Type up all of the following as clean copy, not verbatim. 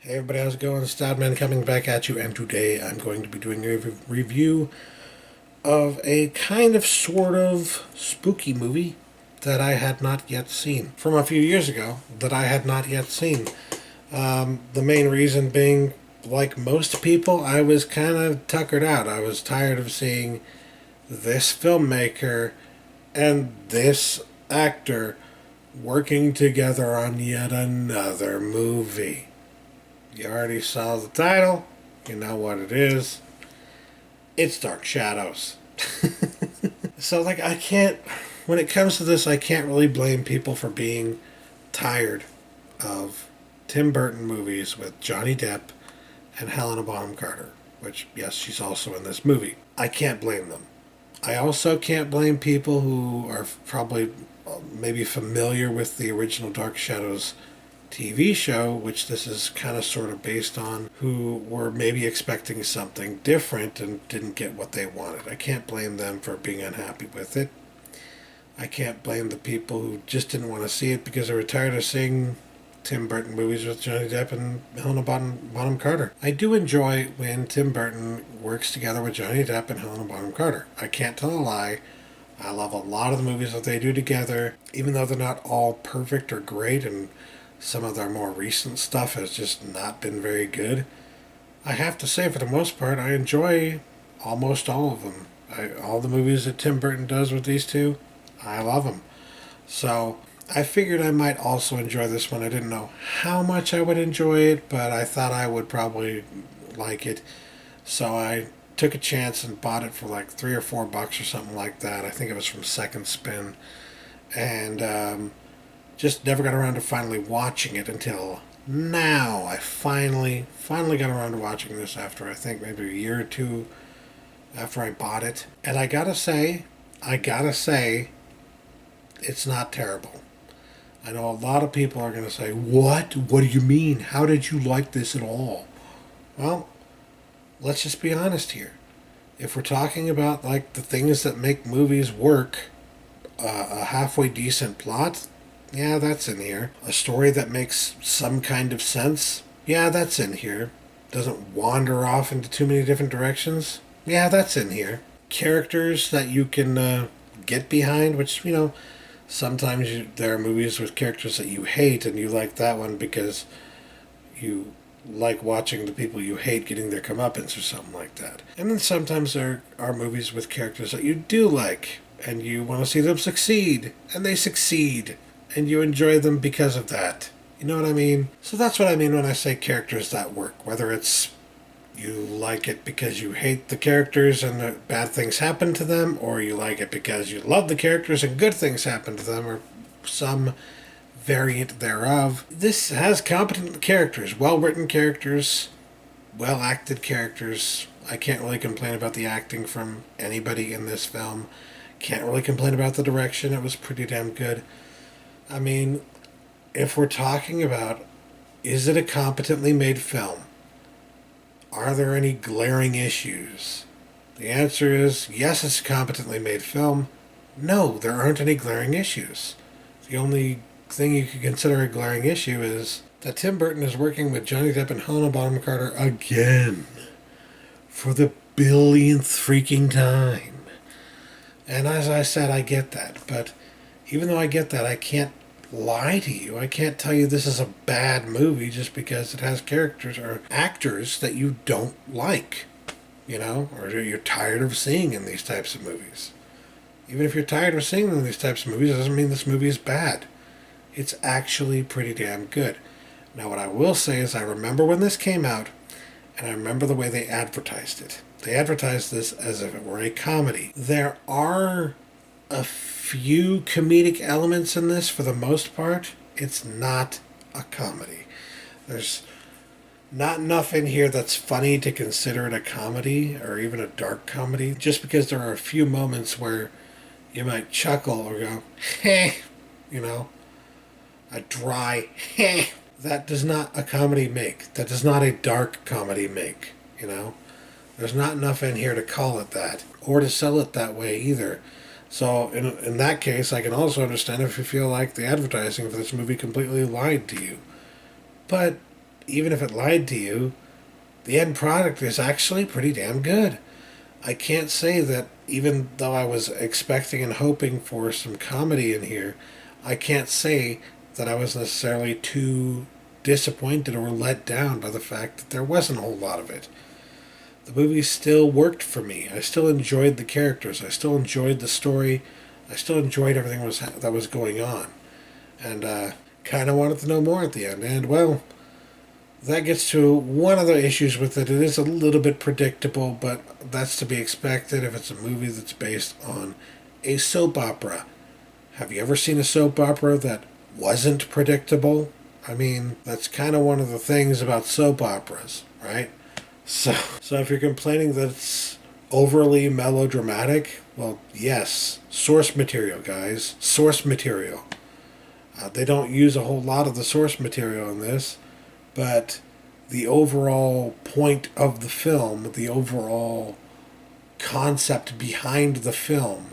Hey everybody, how's it going? Stoudman coming back at you, and today I'm going to be doing a review of a kind of sort of spooky movie that I had not yet seen. From a few years ago that I had not yet seen. The main reason being, like most people, I was kind of tuckered out. I was tired of seeing this filmmaker and this actor working together on yet another movie. You already saw the title. You know what it is. It's Dark Shadows. So, I can't... When it comes to this, I can't really blame people for being tired of Tim Burton movies with Johnny Depp and Helena Bonham-Carter. Which, yes, she's also in this movie. I can't blame them. I also can't blame people who are probably maybe familiar with the original Dark Shadows TV show, which this is kind of sort of based on, who were maybe expecting something different and didn't get what they wanted. I can't blame them for being unhappy with it. I can't blame the people who just didn't want to see it because they were tired of seeing Tim Burton movies with Johnny Depp and Helena Bonham-Carter. I do enjoy when Tim Burton works together with Johnny Depp and Helena Bonham-Carter. I can't tell a lie. I love a lot of the movies that they do together, even though they're not all perfect or great, and some of their more recent stuff has just not been very good. I have to say, for the most part, I enjoy almost all of them. All the movies that Tim Burton does with these two, I love them. So I figured I might also enjoy this one. I didn't know how much I would enjoy it, but I thought I would probably like it. So I took a chance and bought it for like $3 or $4 or something like that. I think it was from Second Spin. And just never got around to finally watching it until now. I finally got around to watching this after I think maybe a year or two after I bought it. And I gotta say, it's not terrible. I know a lot of people are gonna say, What? What do you mean? How did you like this at all? Well, let's just be honest here. If we're talking about the things that make movies work, a halfway decent plot, yeah, that's in here. A story that makes some kind of sense, yeah, that's in here. Doesn't wander off into too many different directions, yeah, that's in here. Characters that you can get behind, which, sometimes there are movies with characters that you hate, and you like that one because you like watching the people you hate getting their comeuppance or something like that. And then sometimes there are movies with characters that you do like, and you want to see them succeed, and they succeed, and you enjoy them because of that. You know what I mean? So that's what I mean when I say characters that work. Whether it's you like it because you hate the characters and the bad things happen to them, or you like it because you love the characters and good things happen to them, or some variant thereof. This has competent characters, well-written characters, well-acted characters. I can't really complain about the acting from anybody in this film. Can't really complain about the direction. It was pretty damn good. I mean, if we're talking about, is it a competently made film? Are there any glaring issues? The answer is, yes, it's a competently made film. No, there aren't any glaring issues. The only thing you could consider a glaring issue is that Tim Burton is working with Johnny Depp and Helena Bonham-Carter again. For the billionth freaking time. And as I said, I get that. But even though I get that, I can't lie to you. I can't tell you this is a bad movie just because it has characters or actors that you don't like, or you're tired of seeing in these types of movies. Even if you're tired of seeing them in these types of movies, it doesn't mean this movie is bad. It's actually pretty damn good. Now, what I will say is I remember when this came out, and I remember the way they advertised it. They advertised this as if it were a comedy. There are a few comedic elements in this. For the most part, it's not a comedy. There's not enough in here that's funny to consider it a comedy or even a dark comedy, just because there are a few moments where you might chuckle or go, heh, a dry, heh. That does not a comedy make. That does not a dark comedy make, There's not enough in here to call it that, or to sell it that way either. So in that case, I can also understand if you feel like the advertising for this movie completely lied to you. But even if it lied to you, the end product is actually pretty damn good. I can't say that even though I was expecting and hoping for some comedy in here, I can't say that I was necessarily too disappointed or let down by the fact that there wasn't a whole lot of it. The movie still worked for me. I still enjoyed the characters. I still enjoyed the story. I still enjoyed everything that was going on. And kind of wanted to know more at the end. And, well, that gets to one of the issues with it. It is a little bit predictable, but that's to be expected if it's a movie that's based on a soap opera. Have you ever seen a soap opera that wasn't predictable? I mean, that's kind of one of the things about soap operas, right? So if you're complaining that it's overly melodramatic, well, yes, source material, guys. Source material. They don't use a whole lot of the source material in this, but the overall point of the film, the overall concept behind the film,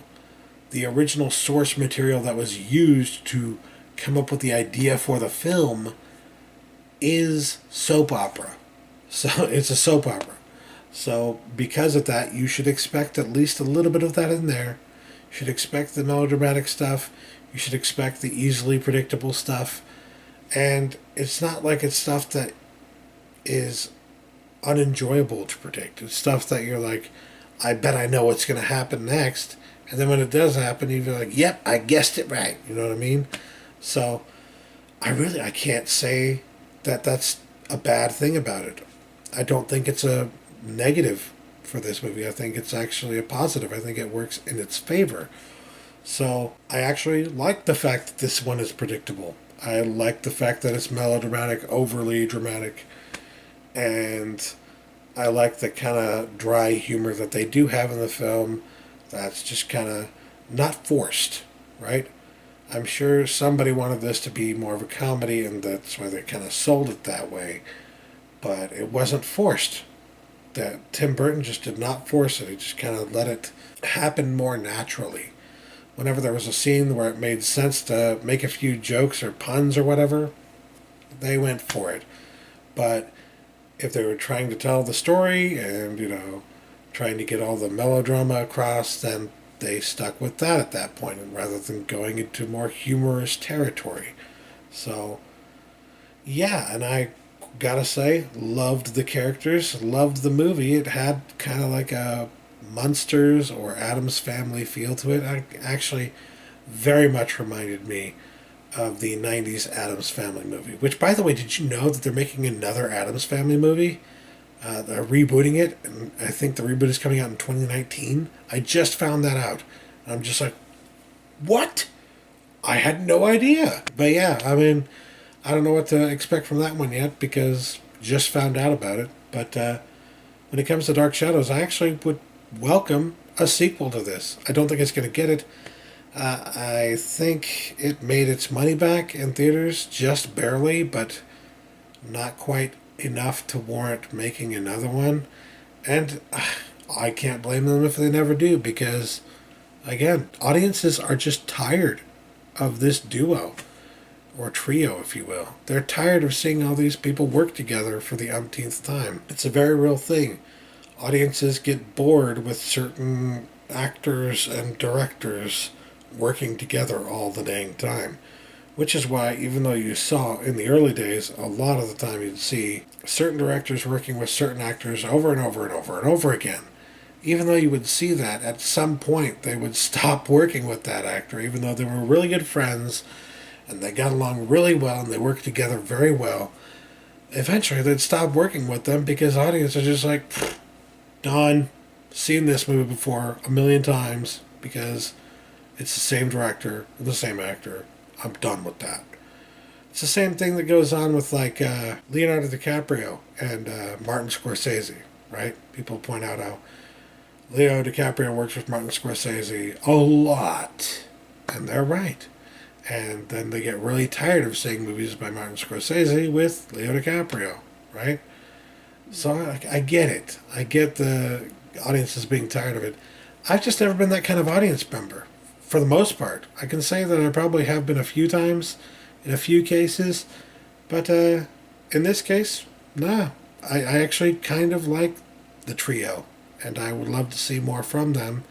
the original source material that was used to come up with the idea for the film is soap opera. So it's a soap opera. So because of that, you should expect at least a little bit of that in there. You should expect the melodramatic stuff. You should expect the easily predictable stuff. And it's not like it's stuff that is unenjoyable to predict. It's stuff that you're like, I bet I know what's going to happen next. And then when it does happen, you're like, yep, I guessed it right. You know what I mean? So I can't say that that's a bad thing about it. I don't think it's a negative for this movie. I think it's actually a positive. I think it works in its favor. So I actually like the fact that this one is predictable. I like the fact that it's melodramatic, overly dramatic, and I like the kind of dry humor that they do have in the film that's just kind of not forced, right? I'm sure somebody wanted this to be more of a comedy, and that's why they kind of sold it that way, but it wasn't forced. That Tim Burton just did not force it. He just kind of let it happen more naturally. Whenever there was a scene where it made sense to make a few jokes or puns or whatever, they went for it. But if they were trying to tell the story and, trying to get all the melodrama across, then they stuck with that at that point rather than going into more humorous territory. So, yeah, and I gotta say, loved the characters, loved the movie. It had kind of like a Munsters or Addams Family feel to it. It actually very much reminded me of the 90s Addams Family movie. Which, by the way, did you know that they're making another Addams Family movie? They're rebooting it, and I think the reboot is coming out in 2019. I just found that out. And I'm just like, what? I had no idea. But yeah, I mean, I don't know what to expect from that one yet because just found out about it. But when it comes to Dark Shadows, I actually would welcome a sequel to this. I don't think it's going to get it. I think it made its money back in theaters just barely, but not quite enough to warrant making another one. And I can't blame them if they never do because, again, audiences are just tired of this duo. Or trio, if you will. They're tired of seeing all these people work together for the umpteenth time. It's a very real thing. Audiences get bored with certain actors and directors working together all the dang time. Which is why, even though you saw in the early days, a lot of the time you'd see certain directors working with certain actors over and over and over and over again. Even though you would see that, at some point they would stop working with that actor, even though they were really good friends, and they got along really well, and they worked together very well. Eventually, they'd stop working with them because audiences are just like, done. Seen this movie before a million times because it's the same director, the same actor. I'm done with that. It's the same thing that goes on with like Leonardo DiCaprio and Martin Scorsese, right? People point out how Leo DiCaprio works with Martin Scorsese a lot, and they're right. And then they get really tired of seeing movies by Martin Scorsese with Leo DiCaprio, right? So I get it. I get the audiences being tired of it. I've just never been that kind of audience member, for the most part. I can say that I probably have been a few times, in a few cases, but in this case, nah. I actually kind of like the trio, and I would love to see more from them,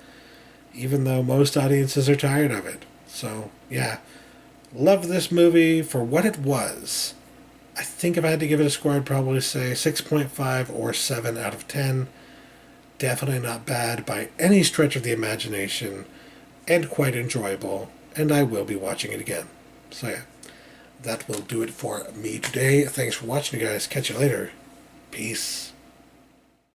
even though most audiences are tired of it. So, yeah. Love this movie for what it was. I think if I had to give it a score, I'd probably say 6.5 or 7 out of 10. Definitely not bad by any stretch of the imagination, and quite enjoyable, and I will be watching it again. So yeah, that will do it for me today. Thanks for watching, you guys. Catch you later. Peace.